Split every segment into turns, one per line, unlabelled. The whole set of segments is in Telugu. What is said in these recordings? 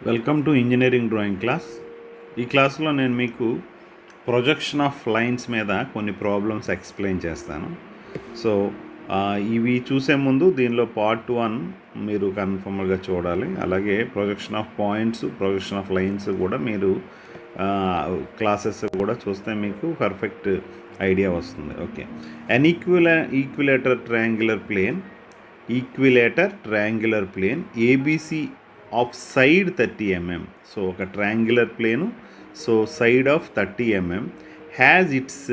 Welcome to engineering drawing class. ఈ క్లాస్లో నేను మీకు ప్రొజెక్షన్ ఆఫ్ లైన్స్ మీద కొన్ని ప్రాబ్లమ్స్ ఎక్స్ప్లెయిన్ చేస్తాను. సో ఇవి చూసే ముందు దీనిలో పార్ట్ 1 మీరు కన్ఫర్మ్గా చూడాలి. అలాగే projection of points, projection of lines కూడా మీరు క్లాసెస్ కూడా చూస్తే మీకు పర్ఫెక్ట్ ఐడియా వస్తుంది. Okay, an equilateral triangular plane ABC of side 30 mm. So ఒక triangular plane, so side of 30 mm has its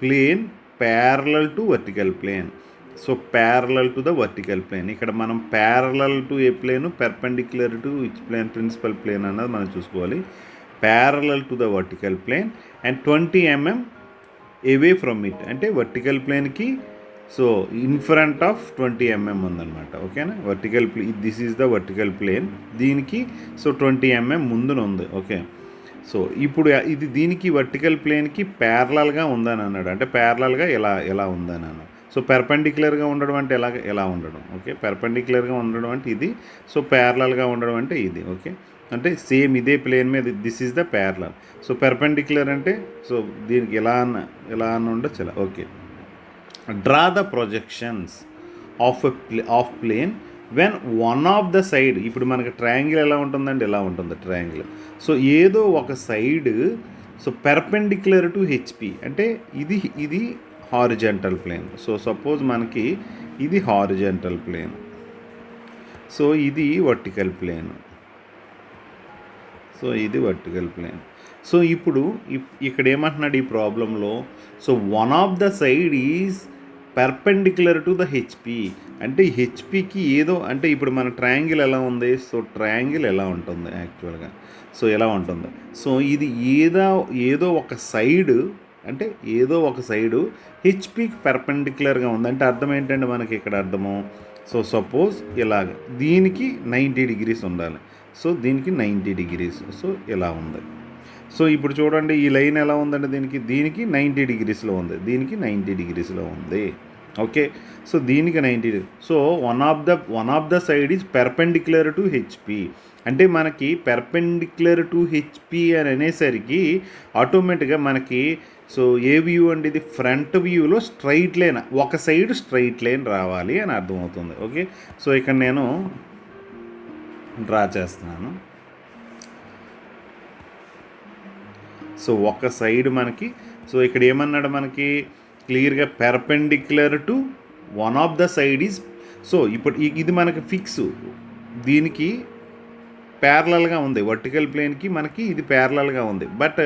plane parallel to vertical plane. So parallel to the vertical plane, ఇక్కడ మనం ప్యారలల్ టు ఏ plane, perpendicular to which plane, principal plane అన్నది మనం చూసుకోవాలి. Parallel to the vertical plane and 20 mm away from it, అంటే వర్టికల్ ప్లేన్కి so in front of 20 mm ఉందన్నమాట. ఓకేనా, vertical this is the vertical plane, దీనికి సో 20 mm ముందున ఉంది. ఓకే, సో ఇప్పుడు ఇది దీనికి వర్టికల్ ప్లేన్కి ప్యారలల్గా ఉందని అన్నాడు, అంటే ప్యారలల్గా ఎలా ఉందని అన్నాడు. సో పెర్పెండిక్యులర్గా ఉండడం అంటే ఎలా ఉండడం. ఓకే, పెర్పెండిక్యులర్గా ఉండడం అంటే ఇది, సో ప్యారలల్గా ఉండడం అంటే ఇది. ఓకే, అంటే సేమ్ ఇదే ప్లేన్ మీద this is the parallel. So perpendicular అంటే సో దీనికి ఎలా అన్న ఉండొచ్చు ఇలా. Okay, draw the projections of plane when one of the side, ఇప్పుడు మనకి ట్రయాంగిల్ ఎలా ఉంటుందండి, ఎలా ఉంటుంది ట్రయాంగిల్. సో ఏదో ఒక side so perpendicular to HP, అంటే ఇది హారిజంటల్ ప్లేన్. సో సపోజ్ మనకి ఇది హారిజంటల్ ప్లేన్, సో ఇది వర్టికల్ ప్లేన్, సో ఇది వర్టికల్ ప్లేన్. సో ఇప్పుడు ఇక్కడ ఏమంటున్నాడు ఈ ప్రాబ్లంలో, so one of the side is perpendicular to the HP, అంటే హెచ్పికి ఏదో, అంటే ఇప్పుడు మన ట్రయాంగిల్ ఎలా ఉంది, సో ట్రయాంగిల్ ఎలా ఉంటుంది యాక్చువల్గా, సో ఎలా ఉంటుంది. సో ఇది ఏదో ఒక సైడు, అంటే ఏదో ఒక సైడు హెచ్పికి పెర్పెండిక్యులర్గా ఉంది. అంటే అర్థం ఏంటంటే మనకి ఇక్కడ అర్థము, సో సపోజ్ ఇలాగ దీనికి 90 degrees ఉండాలి, సో దీనికి 90 degrees, సో ఇలా ఉంది. సో ఇప్పుడు చూడండి ఈ లైన్ ఎలా ఉందంటే దీనికి 90 degreesలో ఉంది, దీనికి 90 degreesలో ఉంది. ఓకే, సో దీనికి 90. So one of the side is perpendicular to HP, అంటే మనకి పెర్పెండిక్యులర్ టు హెచ్పి అని అనేసరికి ఆటోమేటిక్గా మనకి సో ఏ వ్యూ అంటే ఇది ఫ్రంట్ వ్యూలో స్ట్రైట్ లైన్, ఒక సైడ్ స్ట్రైట్ లైన్ రావాలి అని అర్థమవుతుంది. ఓకే, సో ఇక్కడ నేను డ్రా చేస్తున్నాను. సో ఒక సైడ్ మనకి, సో ఇక్కడ ఏమన్నాడు మనకి క్లియర్గా perpendicular to one of the side is, so ఇప్పుడు ఇది మనకి ఫిక్స్, దీనికి ప్యారలల్గా ఉంది, వర్టికల్ ప్లేన్కి మనకి ఇది ప్యారలల్గా ఉంది, but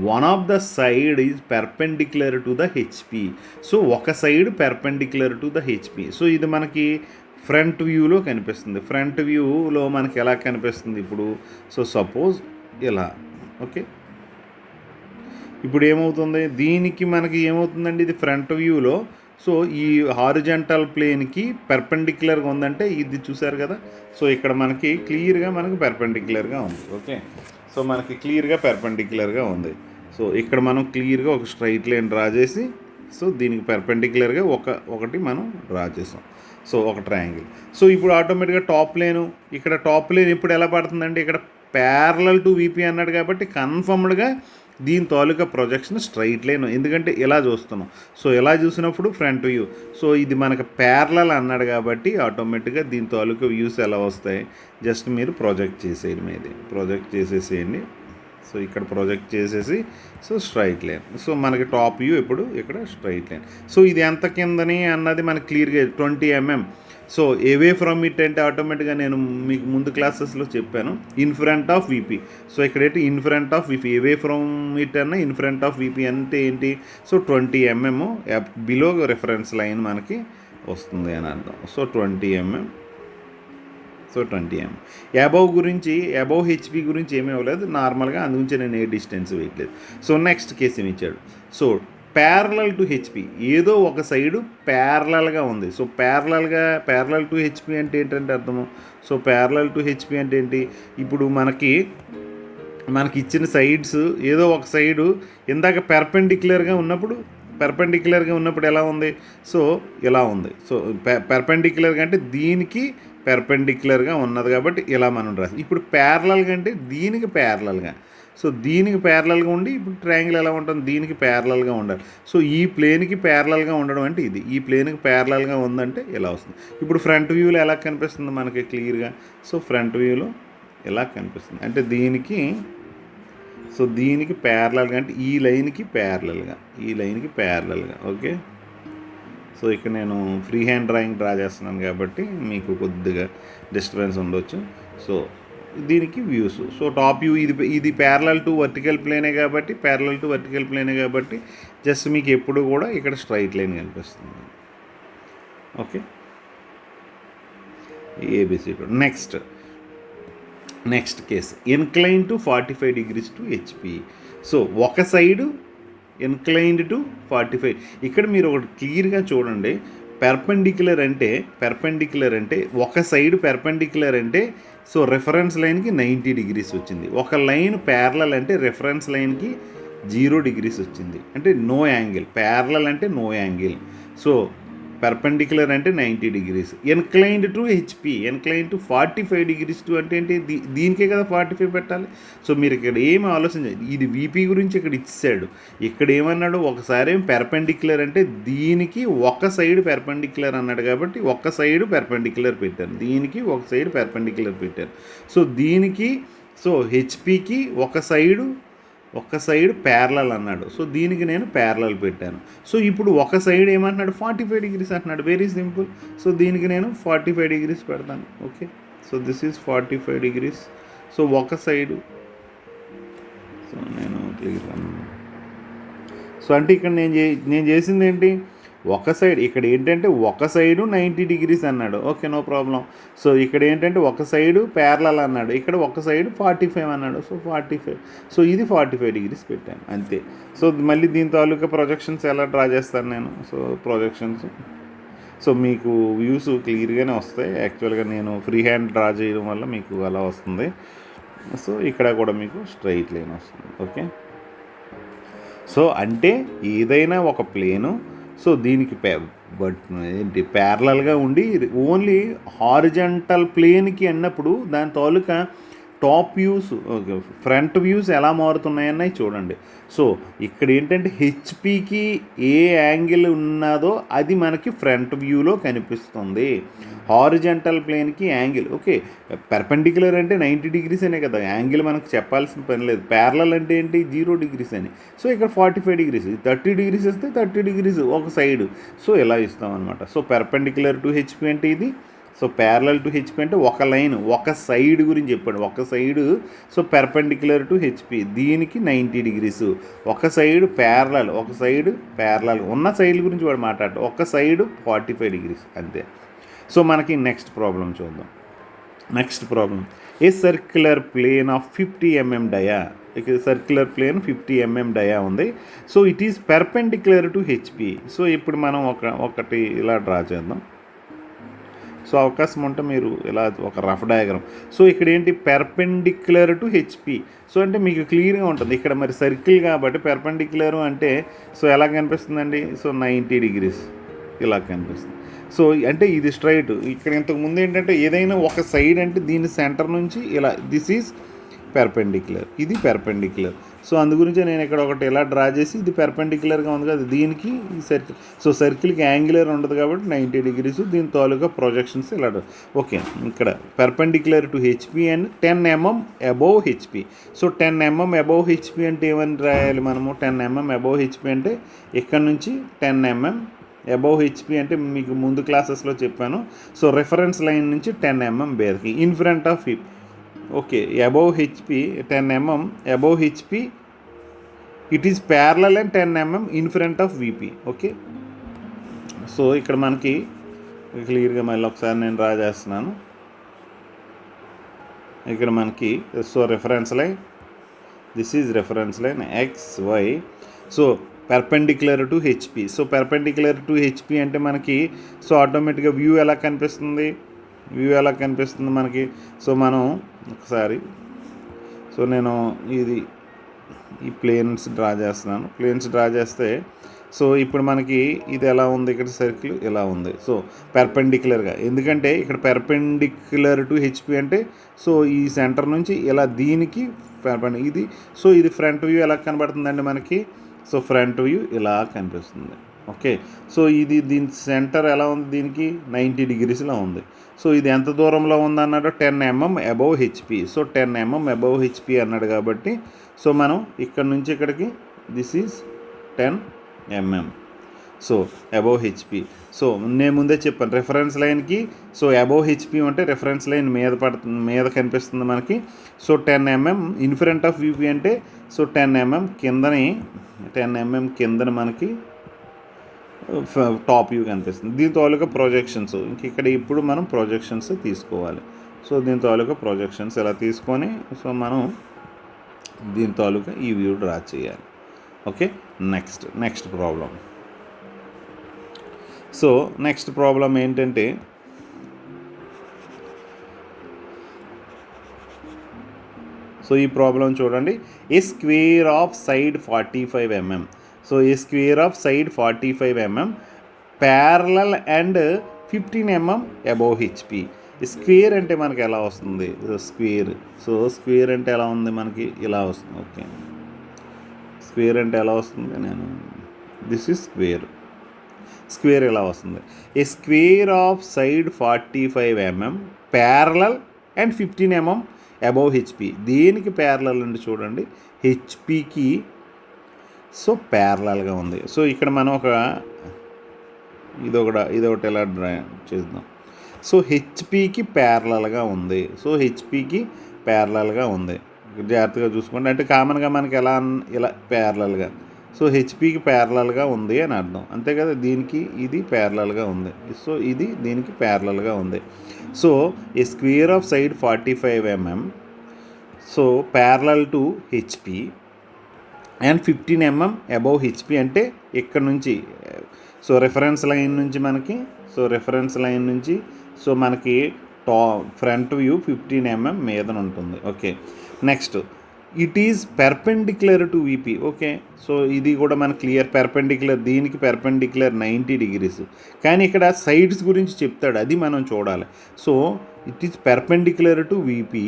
one of the side is perpendicular to the HP. So ఒక side perpendicular to the HP. So ఇది మనకి ఫ్రంట్ వ్యూలో కనిపిస్తుంది. ఫ్రంట్ వ్యూలో మనకి ఎలా కనిపిస్తుంది ఇప్పుడు, సో సపోజ్ ఇలా. ఓకే, ఇప్పుడు ఏమవుతుంది, దీనికి మనకి ఏమవుతుందండి, ఇది ఫ్రంట్ వ్యూలో సో ఈ హారిజంటల్ ప్లేన్కి పెర్పెండిక్యులర్గా ఉందంటే ఇది చూసారు కదా, సో ఇక్కడ మనకి క్లియర్గా మనకి పెర్పెండిక్యులర్గా ఉంది. ఓకే, సో మనకి క్లియర్గా పెర్పెండిక్యులర్గా ఉంది. సో ఇక్కడ మనం క్లియర్గా ఒక స్ట్రైట్ లైన్ డ్రా చేసి, సో దీనికి పెర్పెండిక్యులర్గా ఒకటి మనం డ్రా చేసాం, సో ఒక ట్రయాంగిల్. సో ఇప్పుడు ఆటోమేటిక్గా టాప్ లైన్, ఇక్కడ టాప్ లైన్ ఇప్పుడు ఎలా పడుతుందంటే ఇక్కడ ప్యారలల్ టు విపి అన్నాడు కాబట్టి కన్ఫర్మ్డ్గా దీని తాలూకా ప్రొజెక్షన్ స్ట్రైట్ లైన్, ఎందుకంటే ఇలా చూస్తున్నాం. సో ఇలా చూసినప్పుడు ఫ్రంట్ వ్యూ, సో ఇది మనకు ప్యారలల్ అన్నాడు కాబట్టి ఆటోమేటిక్గా దీని తాలూకా వ్యూస్ ఎలా వస్తాయి, జస్ట్ మీరు ప్రొజెక్ట్ చేసేయండి, ఇది ప్రొజెక్ట్ చేసేసేయండి. సో ఇక్కడ ప్రొజెక్ట్ చేసేసి సో స్ట్రైట్ లైన్, సో మనకి టాప్ వ్యూ ఇప్పుడు ఇక్కడ స్ట్రైట్ లైన్. సో ఇది ఎంత కిందని అన్నది మనకి క్లియర్గా 20 mm. So away from it అంటే ఆటోమేటిక్గా నేను మీకు ముందు క్లాసెస్లో చెప్పాను in front of VP. So ఇక్కడైతే in front of VP, away from it అన్న ఇన్ ఫ్రంట్ ఆఫ్ విపి అంటే ఏంటి, so 20 mm below reference line మనకి వస్తుంది అని అర్థం. So 20 mm, so 20 mm. Above HP గురించి ఏమీ ఇవ్వలేదు నార్మల్గా, అందుగురించి నేను ఏ డిస్టెన్స్ వేయట్లేదు. సో నెక్స్ట్ కేసు ఏమి ఇచ్చాడు, సో ప్యారలల్ టు హెచ్పి, ఏదో ఒక సైడు ప్యారలల్గా ఉంది. సో ప్యారలల్ టు హెచ్పి అంటే ఏంటంటే అర్థము, సో ప్యారలల్ టు హెచ్పి అంటే ఏంటి, ఇప్పుడు మనకి ఇచ్చిన సైడ్స్ ఏదో ఒక సైడు ఇందాక పెర్పెండిక్యులర్గా ఉన్నప్పుడు ఎలా ఉంది, సో ఇలా ఉంది. సో పెర్పెండిక్యులర్గా అంటే దీనికి పెర్పెండిక్యులర్గా ఉన్నది కాబట్టి ఇలా మనం రాసి ఇప్పుడు ప్యారలల్గా అంటే దీనికి ప్యారలల్గా. సో దీనికి ప్యారలల్గా ఉండి ఇప్పుడు ట్రయాంగిల్ ఎలా ఉంటుంది, దీనికి ప్యారలల్గా ఉండాలి. సో ఈ ప్లేన్కి ప్యారలల్గా ఉండడం అంటే ఇది, ఈ ప్లేన్కి ప్యారలల్గా ఉందంటే ఇలా వస్తుంది. ఇప్పుడు ఫ్రంట్ వ్యూలో ఎలా కనిపిస్తుంది మనకి క్లియర్గా. సో ఫ్రంట్ వ్యూలో ఎలా కనిపిస్తుంది అంటే దీనికి, సో దీనికి ప్యారలల్గా అంటే ఈ లైన్కి ప్యారలల్గా, ఈ లైన్కి ప్యారలల్గా. ఓకే, సో ఇక్కడ నేను ఫ్రీ హ్యాండ్ డ్రాయింగ్ డ్రా చేస్తున్నాను కాబట్టి మీకు కొద్దిగా డిస్టర్బెన్స్ ఉండొచ్చు. సో దీనికి వ్యూస్, సో టాప్ వ్యూ ఇది ప్యారలల్ టు వర్టికల్ ప్లేనే కాబట్టి జస్ట్ మీకు ఎప్పుడు కూడా ఇక్కడ స్ట్రైట్ లైన్ కనిపిస్తుంది. Okay, ABC. Next case incline to 45 degrees to HP. So ఒక సైడు ఇన్క్లైన్డ్ టు 45. ఇక్కడ మీరు ఒకటి క్లియర్గా చూడండి, పెర్పెండిక్యులర్ అంటే ఒక సైడ్ పెర్పెండిక్యులర్ అంటే సో రెఫరెన్స్ లైన్కి 90 degrees వచ్చింది. ఒక లైన్ ప్యారలల్ అంటే రెఫరెన్స్ లైన్కి 0 degrees వచ్చింది, అంటే నో యాంగిల్. ప్యారలల్ అంటే నో యాంగిల్. సో పెర్పెండిక్యులర్ అంటే 90 degrees. Inclined to HP, inclined to 45 degrees to అంటే ఏంటి, దీనికే కదా 45 పెట్టాలి. సో మీరు ఇక్కడ ఏమి ఆలోచించాలి, ఇది వీపీ గురించి ఇక్కడ ఇచ్చాడు. ఇక్కడ ఏమన్నాడు, ఒకసారి పెర్పెండిక్యులర్ అంటే దీనికి ఒక సైడ్ పెర్పెండిక్యులర్ అన్నాడు కాబట్టి ఒక సైడ్ పెర్పెండిక్యులర్ పెట్టాను, దీనికి ఒక సైడ్ పెర్పెండిక్యులర్ పెట్టాను. సో దీనికి, సో హెచ్పికి ఒక సైడ్ ప్యారలల్ అన్నాడు. సో దీనికి నేను ప్యారలల్ పెట్టాను. సో ఇప్పుడు ఒక సైడ్ ఏమంటున్నాడు, 45 degrees అంటున్నాడు. Very simple. సో దీనికి నేను 45 degrees పెడతాను. Okay, so this is 45 degrees. So ఒక సైడు, సో నేను క్లియర్. సో అంటే ఇక్కడ నేను చేసింది ఏంటి, ఒక సైడ్, ఇక్కడ ఏంటంటే ఒక సైడు 90 degrees అన్నాడు. Okay, no problem. సో ఇక్కడ ఏంటంటే ఒక సైడు ప్యారలల్ అన్నాడు, ఇక్కడ ఒక సైడు 45 అన్నాడు. సో 45, సో ఇది 45 degrees పెట్టాను అంతే. సో మళ్ళీ దీని తాలూకా ప్రొజెక్షన్స్ ఎలా డ్రా చేస్తాను నేను. సో ప్రొజెక్షన్స్, సో మీకు వ్యూస్ క్లియర్గానే వస్తాయి. యాక్చువల్గా నేను ఫ్రీ హ్యాండ్ డ్రా చేయడం వల్ల మీకు అలా వస్తుంది. సో ఇక్కడ కూడా మీకు స్ట్రైట్ లైన్ వస్తుంది. ఓకే, సో అంటే ఏదైనా ఒక ప్లేను, సో దీనికి ఏంటి ప్యారలల్గా ఉండి ఓన్లీ హారిజంటల్ ప్లేన్కి అన్నప్పుడు దాని తాలూకా టాప్ వ్యూస్, ఫ్రంట్ వ్యూస్ ఎలా మారుతున్నాయన్నాయి చూడండి. సో ఇక్కడ ఏంటంటే హెచ్పికి ఏ యాంగిల్ ఉన్నదో అది మనకి ఫ్రంట్ వ్యూలో కనిపిస్తుంది. హారిజంటల్ ప్లేన్కి యాంగిల్, ఓకే, పెర్పెండిక్యులర్ అంటే 90 degrees అనే కదా యాంగిల్, మనకు చెప్పాల్సిన పని లేదు. ప్యారలల్ అంటే ఏంటి, 0 degrees అని. సో ఇక్కడ 45 degrees, 30 degrees వస్తే 30 degrees ఒక సైడు. సో ఇలా ఇస్తాం అనమాట. సో పెర్పెండిక్యులర్ టు హెచ్పి అంటే ఇది, సో ప్యారలల్ టు హెచ్పి అంటే ఒక లైన్, ఒక సైడ్ గురించి చెప్పాడు, ఒక side. So perpendicular to HP దీనికి 90 degrees. ఒక సైడు ప్యారలల్, ఒక సైడు ప్యారలల్ ఉన్న సైడ్ గురించి వాడు మాట్లాడు, ఒక సైడు 45 degrees అంతే. సో మనకి నెక్స్ట్ ప్రాబ్లం చూద్దాం. Next problem, a circular plane of 50 mm dia. ఇక్కడ సర్క్యులర్ ప్లేన్ 50 mm డయా ఉంది. So it is perpendicular to HP. So ఇప్పుడు మనం ఒకటి ఇలా డ్రా చేద్దాం. సో అవకాశం ఉంటే మీరు ఇలా ఒక రఫ్ డయాగ్రామ్. సో ఇక్కడ ఏంటి, పెర్పెండిక్యులర్ టు హెచ్పి. సో అంటే మీకు క్లియర్గా ఉంటుంది. ఇక్కడ మరి సర్కిల్ కాబట్టి పెర్పెండిక్యులర్ అంటే సో ఎలా కనిపిస్తుందండి, సో 90 degrees ఇలా కనిపిస్తుంది. సో అంటే ఇది స్ట్రైట్. ఇక్కడ ఇంతకుముందు ఏంటంటే ఏదైనా ఒక సైడ్ అంటే దీని సెంటర్ నుంచి ఇలా, దిస్ ఈజ్ పెర్పెండిక్యులర్, ఇది పెర్పెండిక్యులర్. సో అందు గురించి నేను ఇక్కడ ఒకటి ఇలా డ్రా చేసి ఇది పెర్పెండిక్యులర్గా ఉంది కదా దీనికి ఈ సర్కిల్. సో సర్కిల్కి యాంగులర్ ఉండదు కాబట్టి 90 degrees. దీని తాలూకా ప్రొజెక్షన్స్ ఇలా. ఓకే, ఇక్కడ perpendicular to HP and 10 mm above HP. So 10 mm above HP అంటే ఏమని రాయాలి మనము, 10 mm అబోవ్ హెచ్పి అంటే ఇక్కడ నుంచి 10 mm అబోవ్ హెచ్పి అంటే మీకు ముందు క్లాసెస్లో చెప్పాను. సో రెఫరెన్స్ లైన్ నుంచి 10 mm బేర్కి in front of hip. Okay, above HP 10 mm above HP, it is parallel and 10 mm in front of VP. Okay, so ఇక్కడ మనకి క్లియర్గా మళ్ళీ ఒకసారి నేను డ్రా చేస్తున్నాను. ఇక్కడ మనకి so reference line, this is reference line X Y. So perpendicular to HP. So perpendicular to HP అంటే మనకి సో ఆటోమేటిక్గా వ్యూ ఎలా కనిపిస్తుంది మనకి. సో మనం ఒకసారి, సో నేను ఈ ప్లేన్స్ డ్రా చేస్తున్నాను. ప్లేన్స్ డ్రా చేస్తే సో ఇప్పుడు మనకి ఇది ఎలా ఉంది, ఇక్కడ సర్కిల్ ఇలా ఉంది. సో పెర్పెండిక్యులర్గా, ఎందుకంటే ఇక్కడ పెర్పెండిక్యులర్ టు హెచ్పి అంటే సో ఈ సెంటర్ నుంచి ఇలా దీనికి ఇది. సో ఇది ఫ్రంట్ వ్యూ ఎలా కనబడుతుందండి మనకి, సో ఫ్రంట్ వ్యూ ఇలా కనిపిస్తుంది. ఓకే, సో ఇది దీని సెంటర్ ఎలా ఉంది, దీనికి 90 degreesలో ఉంది. సో ఇది ఎంత దూరంలో ఉంది అన్నాడు, 10 mm above HP. So 10 mm above HP అన్నాడు కాబట్టి సో మనం ఇక్కడ నుంచి ఇక్కడికి this is 10 mm. So above HP. So నేను ముందే చెప్పాను రెఫరెన్స్ లైన్కి, సో అబవ్ హెచ్పి అంటే రెఫరెన్స్ లైన్ మీద కనిపిస్తుంది మనకి. So 10 mm in front of VP అంటే సో 10 mm కిందని మనకి టాప్ వ్యూ కనిపిస్తుంది. దీని తాలూకా ప్రొజెక్షన్స్ ఇంక ఇక్కడ ఇప్పుడు మనం ప్రొజెక్షన్స్ తీసుకోవాలి. సో దీని తాలూకా ప్రొజెక్షన్స్ ఎలా తీసుకొని సో మనం దీని తాలూకా ఈ వ్యూ డ్రా చేయాలి. Okay, next problem. So next problem ఏంటంటే సో ఈ ప్రాబ్లం చూడండి, a square of side 45 mm. So a square of side 45 mm parallel and 15 mm above HP. Square అంటే మనకి ఎలా వస్తుంది, స్క్వేర్ అంటే ఎలా ఉంది మనకి ఇలా వస్తుంది. ఓకే, స్క్వేర్ అంటే ఎలా వస్తుంది, దిస్ ఈజ్ స్క్వేర్ ఎలా వస్తుంది, a square of side 45 mm parallel and 15 mm above HP. దేనికి ప్యారలల్ అంటే చూడండి, హెచ్పికి సో ప్యారలల్గా ఉంది. సో ఇక్కడ మనం ఇదొకటి ఎలా డ్రా చేద్దాం. సో హెచ్పికి ప్యారలల్గా ఉంది. సో హెచ్పికి ప్యారలల్గా ఉంది, జాగ్రత్తగా చూసుకోండి. అంటే కామన్గా మనకి ఇలా ప్యారలల్గా, సో హెచ్పికి ప్యారలల్గా ఉంది అని అర్థం, అంతే కదా. దీనికి ఇది ప్యారలల్గా ఉంది, సో ఇది దీనికి ప్యారలల్గా ఉంది. So a square of side 45 mm so parallel to HP and 15 mm above HP అంటే ఇక్కడ నుంచి సో రెఫరెన్స్ లైన్ నుంచి సో మనకి ఫ్రంట్ వ్యూ 15 mm మీద ఉంటుంది. Okay, next it is perpendicular to VP. Okay, so ఇది కూడా మనకు క్లియర్, పెర్పెండిక్యులర్, దీనికి పెర్పెండిక్యులర్ 90 degrees. కానీ ఇక్కడ సైడ్స్ గురించి చెప్తాడు, అది మనం చూడాలి. So it is perpendicular to VP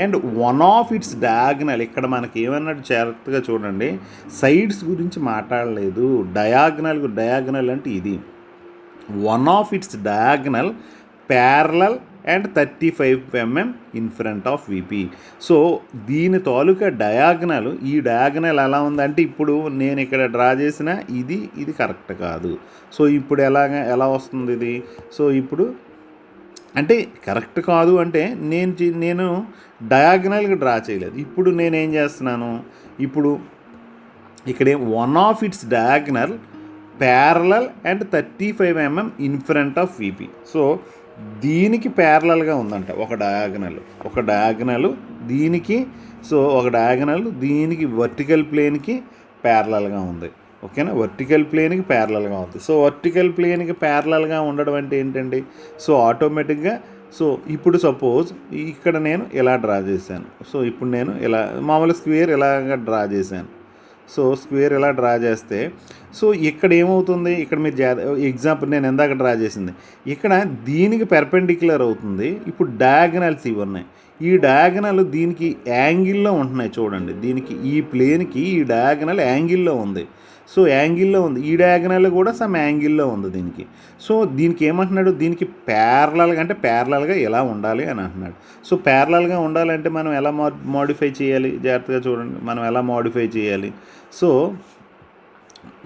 and one of it's diagonal. ఇక్కడ మనకి ఏమన్నాడు జాగ్రత్తగా చూడండి, సైడ్స్ గురించి మాట్లాడలేదు, డయాగ్నల్ అంటే ఇది. One of it's diagonal parallel and 35 mm in front of VP. So దీని తాలూకా డయాగ్నల్, ఈ డయాగ్నల్ ఎలా ఉందంటే ఇప్పుడు నేను ఇక్కడ డ్రా చేసిన ఇది కరెక్ట్ కాదు. సో ఇప్పుడు ఎలా వస్తుంది ఇది, సో ఇప్పుడు అంటే కరెక్ట్ కాదు అంటే నేను డయాగ్నల్గా డ్రా చేయలేదు. ఇప్పుడు నేనేం చేస్తున్నాను, ఇప్పుడు ఇక్కడే one of it's diagonal parallel and 35 mm in front of VP. So దీనికి ప్యారలల్గా ఉందంట ఒక డయాగ్నల్ దీనికి. సో ఒక డయాగ్నల్ దీనికి వర్టికల్ ప్లేన్కి ప్యారలల్గా ఉంది. ఓకేనా, వర్టికల్ ప్లేన్కి ప్యారలల్గా ఉంది. సో వర్టికల్ ప్లేన్కి ప్యారలల్గా ఉండడం అంటే ఏంటండి, సో ఆటోమేటిక్గా సో ఇప్పుడు సపోజ్ ఇక్కడ నేను ఇలా డ్రా చేశాను. సో ఇప్పుడు నేను ఇలా మామూలు స్క్వేర్ ఇలాగా డ్రా చేశాను. సో స్క్వేర్ ఇలా డ్రా చేస్తే సో ఇక్కడ ఏమవుతుంది, ఇక్కడ మీరు ఎగ్జాంపుల్ నేను ఎందాక డ్రా చేసింది ఇక్కడ దీనికి పెర్పెండిక్యులర్ అవుతుంది. ఇప్పుడు డయాగనల్స్ ఇవి ఉన్నాయి, ఈ డయాగనల్ దీనికి యాంగిల్లో ఉంటున్నాయి చూడండి. దీనికి ఈ ప్లేన్కి ఈ డయాగనల్ యాంగిల్లో ఉంది. సో యాంగిల్లో ఉంది, ఈ డయాగనల్ కూడా సమ్ యాంగిల్లో ఉంది దీనికి. సో దీనికి ఏమంటున్నాడు, దీనికి ప్యారలల్గా అంటే ప్యారలల్గా ఎలా ఉండాలి అని అంటున్నాడు. సో ప్యారలల్గా ఉండాలంటే మనం ఎలా మోడిఫై చేయాలి, జాగ్రత్తగా చూడండి, మనం ఎలా మోడిఫై చేయాలి. సో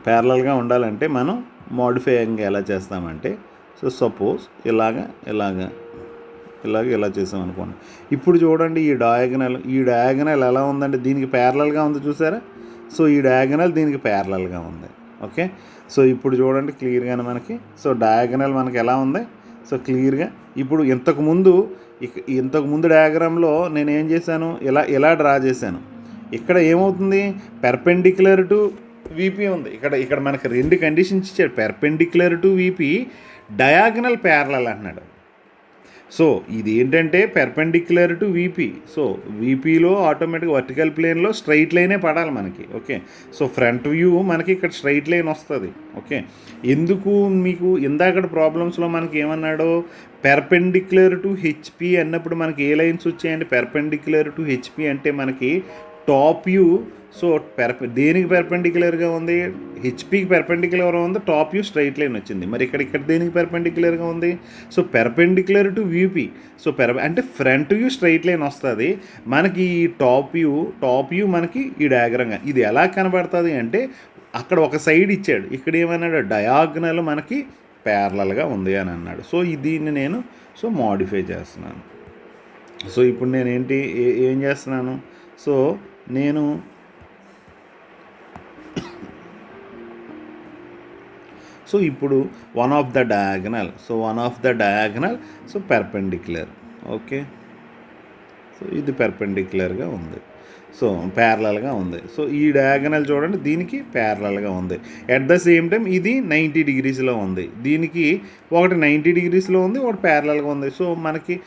ప్యారలల్గా ఉండాలంటే మనం మోడిఫైయింగ్ ఎలా చేస్తామంటే సో సపోజ్ ఇలా చేసాం అనుకోండి. ఇప్పుడు చూడండి ఈ డయాగనల్ ఎలా ఉందంటే దీనికి ప్యారలల్గా ఉంది చూసారా. సో ఈ డయాగనల్ దీనికి ప్యారలల్గా ఉంది. ఓకే, సో ఇప్పుడు చూడండి క్లియర్గానే మనకి సో డయాగనల్ మనకి ఎలా ఉంది. సో క్లియర్గా ఇప్పుడు ఇంతకుముందు డయాగ్రామ్లో నేను ఏం చేశాను, ఇలా డ్రా చేశాను. ఇక్కడ ఏమవుతుంది, పెర్పెండిక్యులర్ టు వీపీ ఉంది. ఇక్కడ మనకి రెండు కండిషన్స్ ఇచ్చాడు, perpendicular to VP, diagonal parallel అన్నాడు. సో ఇది ఏంటంటే పెర్పెండిక్యులర్ టు వీపీ. సో వీపీలో ఆటోమేటిక్గా వర్టికల్ ప్లేన్లో స్ట్రైట్ లైనే పడాలి మనకి. ఓకే, సో ఫ్రంట్ వ్యూ మనకి ఇక్కడ స్ట్రైట్ లైన్ వస్తుంది. ఓకే, ఎందుకు మీకు ఇందాకటి ప్రాబ్లమ్స్లో మనకి ఏమన్నాడో పెర్పెండిక్యులర్ టు హెచ్పి అన్నప్పుడు మనకి ఏ లైన్స్ వచ్చాయండి? పెర్పెండిక్యులర్ టు హెచ్పి అంటే మనకి టాప్ వ్యూ. సో దేనికి పెర్పెండిక్యులర్గా ఉంది? హెచ్పికి పెర్పెండిక్యులర్గా ఉంది, టాప్ వ్యూ స్ట్రైట్ లైన్ వచ్చింది. మరి ఇక్కడ దేనికి పెర్పెండిక్యులర్గా ఉంది? So perpendicular to VP. So అంటే ఫ్రంట్ వ్యూ స్ట్రైట్ లైన్ వస్తుంది మనకి. ఈ టాప్ వ్యూ మనకి ఈ డయాగ్రామ్గా ఇది ఎలా కనబడుతుంది అంటే అక్కడ ఒక సైడ్ ఇచ్చాడు, ఇక్కడ ఏమన్నాడు? డయాగ్నల్ మనకి ప్యారలల్గా ఉంది అని అన్నాడు. సో దీన్ని నేను మోడిఫై చేస్తున్నాను. సో ఇప్పుడు నేను ఏం చేస్తున్నాను? సో నేను ఇప్పుడు one of the diagonal so perpendicular. Okay, so ఇది పెర్పెండిక్యులర్గా ఉంది, సో ప్యారలల్గా ఉంది. సో ఈ డయాగనల్ చూడండి, దీనికి ప్యారలల్గా ఉంది. ఎట్ ద సేమ్ టైం ఇది 90 డిగ్రీస్లో ఉంది, దీనికి ఒకటి 90 డిగ్రీస్లో ఉంది, ఒకటి ప్యారలల్గా ఉంది. సో మనకి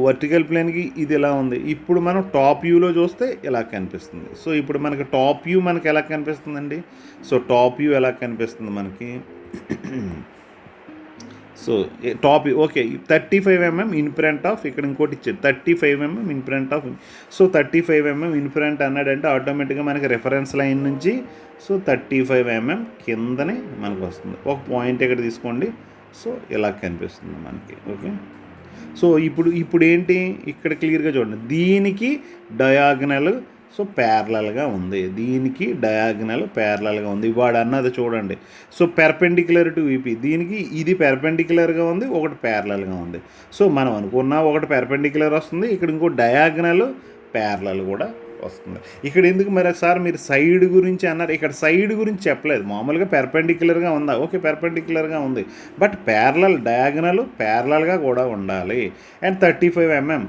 వర్టికల్ ప్లేన్కి ఇది ఎలా ఉంది. ఇప్పుడు మనం టాప్ వ్యూలో చూస్తే ఇలా కనిపిస్తుంది. సో ఇప్పుడు మనకి టాప్ వ్యూ మనకి ఎలా కనిపిస్తుందండి? సో టాప్ వ్యూ ఎలా కనిపిస్తుంది మనకి? So top okay 35 mm in front of, ఇక్కడ ఇంకోటి ఇచ్చాడు 35 mm in front of. So 35 mm in front అన్నాడంటే ఆటోమేటిక్గా మనకి రెఫరెన్స్ లైన్ నుంచి 35 mm కిందనే మనకు వస్తుంది. ఒక పాయింట్ ఇక్కడ తీసుకోండి. సో ఇలా కనిపిస్తుంది మనకి. ఓకే, సో ఇప్పుడు ఏంటి ఇక్కడ క్లియర్గా చూడండి, దీనికి డయాగ్నల్ ప్యారలల్గా ఉంది, దీనికి డయాగ్నల్ ప్యారలల్గా ఉంది. వాడు అన్నది చూడండి. సో పెర్పెండిక్యులర్ టు వీపీ, దీనికి ఇది పెర్పెండిక్యులర్గా ఉంది, ఒకటి ప్యారలల్గా ఉంది. సో మనం అనుకున్న ఒకటి పెర్పెండిక్యులర్ వస్తుంది, ఇక్కడ ఇంకో డయాగ్నల్ ప్యారలల్ కూడా వస్తుంది. ఇక్కడ ఎందుకు మరి సార్ మీరు సైడ్ గురించి అన్నారు? ఇక్కడ సైడ్ గురించి చెప్పలేదు, మామూలుగా పెర్పెండిక్యులర్గా ఉందా? ఓకే పెర్పెండిక్యులర్గా ఉంది, బట్ డయాగ్నల్ ప్యారలల్గా కూడా ఉండాలి. అండ్ 35 mm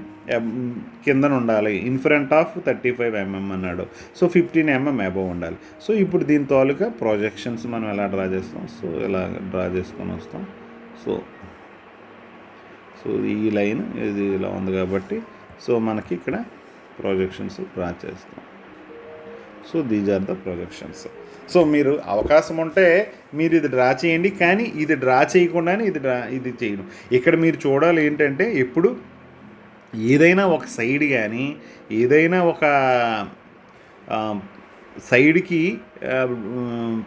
కిందన ఉండాలి, ఇన్ ఫ్రంట్ ఆఫ్ 35 mm అన్నాడు. సో 15 mm అబవ్ ఉండాలి. సో ఇప్పుడు దీని తాలూకా ప్రొజెక్షన్స్ మనం ఎలా డ్రా చేస్తాం? సో ఇలా డ్రా చేసుకొని వస్తాం. సో ఈ లైన్ ఇది ఇలా ఉంది కాబట్టి సో మనకి ఇక్కడ ప్రొజెక్షన్స్ డ్రా చేస్తాం. So these are the projections. So మీరు అవకాశం ఉంటే మీరు ఇది డ్రా చేయండి, కానీ ఇది డ్రా చేయకుండానే ఇది చేయడం. ఇక్కడ మీరు చూడాలి ఏంటంటే ఎప్పుడు ఏదైనా ఒక సైడ్ కానీ ఏదైనా ఒక సైడ్కి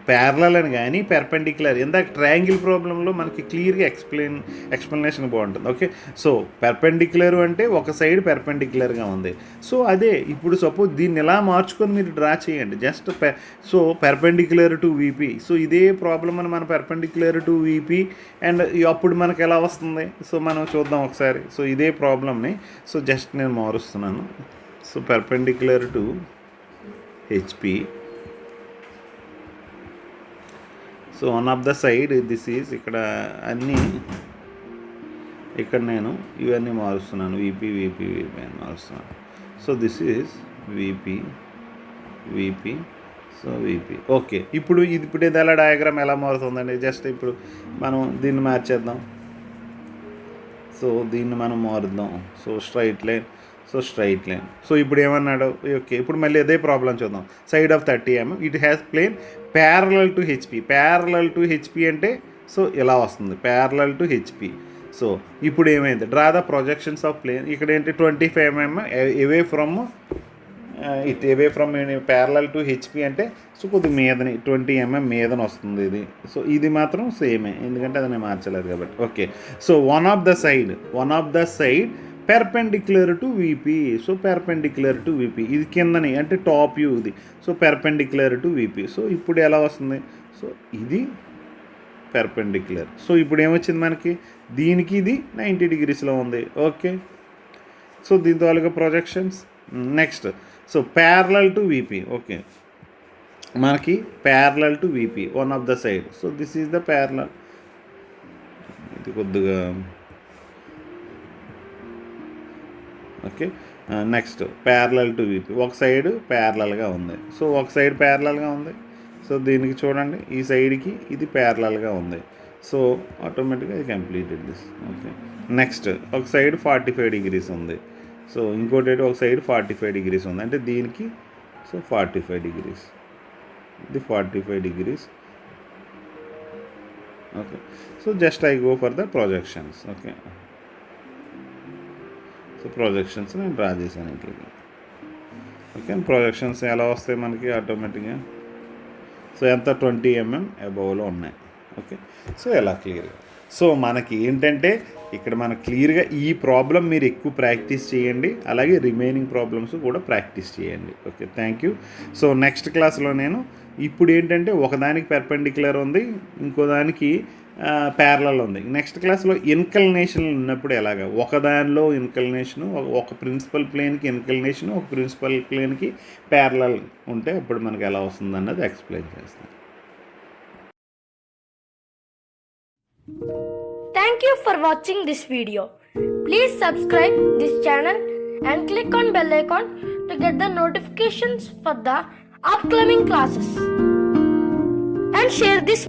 ప్యారలల్ అని కానీ పెర్పెండిక్యులర్, ఇందాక ట్రయాంగిల్ ప్రాబ్లంలో మనకి క్లియర్గా ఎక్స్ప్లెనేషన్ బాగుంటుంది. ఓకే, సో పెర్పెండిక్యులర్ అంటే ఒక సైడ్ పెర్పెండిక్యులర్గా ఉంది. సో అదే ఇప్పుడు సపోజ్ దీన్ని ఎలా మార్చుకొని మీరు డ్రా చేయండి, just perpendicular to VP. So ఇదే ప్రాబ్లం అని మన పెర్పెండిక్యులర్ టు వీపీ అండ్ అప్పుడు మనకు ఎలా వస్తుంది? సో మనం చూద్దాం ఒకసారి. సో ఇదే ప్రాబ్లమ్ని జస్ట్ నేను మారుస్తున్నాను. So perpendicular to HP. So one of the side this is ఇక్కడ నేను ఇవన్నీ మారుస్తున్నాను, వీపీ అని మారుస్తున్నాను. So this is VP. So VP. Okay, ఇప్పుడు ఇది ఎలా డయాగ్రామ్ ఎలా మారుతుందండి? జస్ట్ ఇప్పుడు మనం దీన్ని మార్చేద్దాం. సో దీన్ని మనం మారుద్దాం. So straight line. సో ఇప్పుడు ఏమన్నాడు? ఓకే, ఇప్పుడు మళ్ళీ అదే ప్రాబ్లం చూద్దాం. Side of 30 mm it has plane parallel to HP అంటే సో ఇలా వస్తుంది, ప్యారలల్ టు హెచ్పి. సో ఇప్పుడు ఏమైంది? Draw the projections of plane. ఇక్కడ ఏంటి 25 mm away from parallel to HP అంటే సో కొద్దిగా మీదని 20 mm మీదన వస్తుంది ఇది. సో ఇది మాత్రం సేమే, ఎందుకంటే అది నేను మార్చలేదు కాబట్టి. Okay, so one of the side perpendicular to VP. So perpendicular to VP ఇది కిందని అంటే టాప్ వ్యూ ఇది. So perpendicular to VP. So ఇప్పుడు ఎలా వస్తుంది? సో ఇది పెర్పెండిక్యులర్. సో ఇప్పుడు ఏమొచ్చింది మనకి? దీనికి ఇది 90 డిగ్రీస్లో ఉంది. ఓకే, సో దీని తాలూకా projections. Next so parallel to VP. Okay, మనకి parallel to VP one of the side. So this is the parallel. ఇది కొద్దిగా okay. Next parallel to VP, ఒక సైడ్ ప్యారలల్గా ఉంది. సో ఒక సైడ్ ప్యారలల్గా ఉంది. సో దీనికి చూడండి, ఈ సైడ్కి ఇది ప్యారలల్గా ఉంది. సో ఆటోమేటిక్గా ఇది కంప్లీటెడ్ దిస్. ఓకే, నెక్స్ట్ ఒక సైడ్ 45 degrees ఉంది. సో ఇంకోటి ఒక సైడ్ 45 degrees ఉంది, అంటే దీనికి సో 45 degrees, ఇది 45 degrees. Okay, so just I go for the projections. Okay, so projections నేను డ్రా చేశాను ఇంట్లో. ఓకే, ప్రొజెక్షన్స్ ఎలా వస్తాయి మనకి ఆటోమేటిక్గా, సో ఎంత 20 mm అబోవ్లో ఉన్నాయి. ఓకే, సో ఎలా క్లియర్గా, సో మనకి ఏంటంటే ఇక్కడ మనకు క్లియర్గా ఈ ప్రాబ్లం మీరు ఎక్కువ ప్రాక్టీస్ చేయండి, అలాగే రిమైనింగ్ ప్రాబ్లమ్స్ కూడా ప్రాక్టీస్ చేయండి. Okay, thank you. So next క్లాస్లో నేను ఇప్పుడు ఏంటంటే ఒకదానికి పెర్పెండిక్యులర్ ఉంది, ఇంకో దానికి ప్యారలల్ ఉంది. నెక్స్ట్ క్లాస్లో ఇన్కలినేషన్ ఉన్నప్పుడు ఎలాగా, ఒకదానిలో ఇన్కలినేషను, ఒక ప్రిన్సిపల్ ప్లేన్కి ఇన్కలినేషను, ఒక ప్రిన్సిపల్ ప్లేన్కి ప్యారలల్ ఉంటే అప్పుడు మనకి ఎలా వస్తుంది అన్నది ఎక్స్ప్లెయిన్ చేస్తాను.
Thank you for watching this video. Please subscribe this channel and click on bell icon to get the notifications for the upcoming classes. And share this